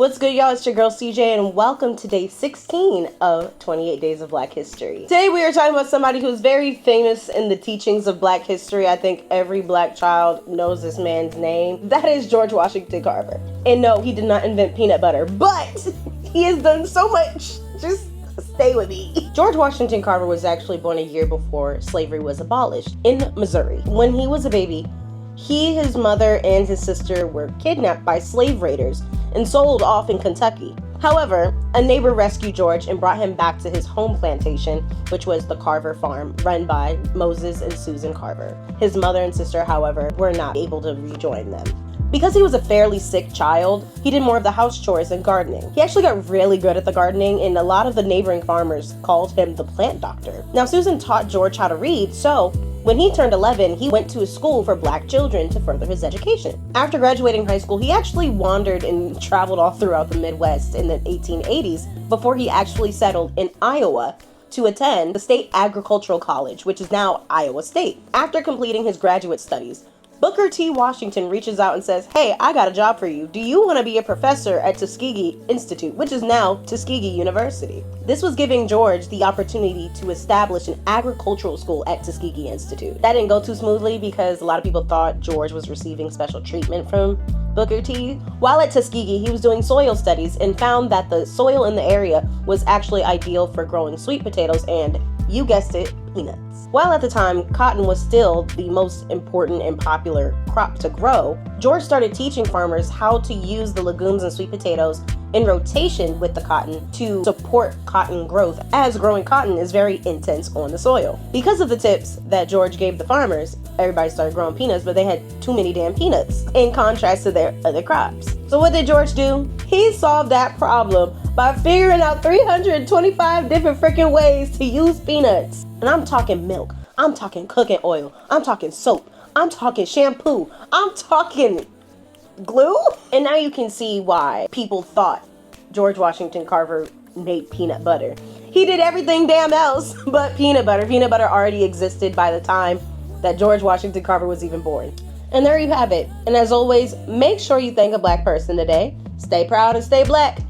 What's good, y'all? It's your girl CJ, and welcome to day 16 of 28 Days of Black History. Today we are talking about somebody who's very famous in the teachings of Black history. I think every Black child knows this man's name. That is George Washington Carver. And no, he did not invent peanut butter, but he has done so much. Just stay with me. George Washington Carver was actually born a year before slavery was abolished in Missouri. When he was a baby, he, his mother, and his sister were kidnapped by slave raiders and sold off in Kentucky. However, a neighbor rescued George and brought him back to his home plantation, which was the Carver farm, run by Moses and Susan Carver. His mother and sister, however, were not able to rejoin them. Because he was a fairly sick child, he did more of the house chores and gardening. He actually got really good at the gardening, and a lot of the neighboring farmers called him the plant doctor. Now, Susan taught George how to read, so when he turned 11, he went to a school for Black children to further his education. After graduating high school, he actually wandered and traveled all throughout the Midwest in the 1880s before he actually settled in Iowa to attend the State Agricultural College, which is now Iowa State. After completing his graduate studies, Booker T. Washington reaches out and says, "Hey, I got a job for you. Do you want to be a professor at Tuskegee Institute, which is now Tuskegee University?" This was giving George the opportunity to establish an agricultural school at Tuskegee Institute. That didn't go too smoothly because a lot of people thought George was receiving special treatment from Booker T. While at Tuskegee, he was doing soil studies and found that the soil in the area was actually ideal for growing sweet potatoes and, you guessed it, peanuts. While at the time, cotton was still the most important and popular crop to grow, George started teaching farmers how to use the legumes and sweet potatoes in rotation with the cotton to support cotton growth, as growing cotton is very intense on the soil. Because of the tips that George gave the farmers, everybody started growing peanuts, but they had too many damn peanuts in contrast to their other crops. So what did George do? He solved that problem by figuring out 325 different freaking ways to use peanuts. And I'm talking milk, I'm talking cooking oil, I'm talking soap, I'm talking shampoo, I'm talking glue. And now you can see why people thought George Washington Carver made peanut butter. He did everything damn else but peanut butter. Peanut butter already existed by the time that George Washington Carver was even born. And there you have it. And as always, make sure you thank a Black person today. Stay proud and stay Black.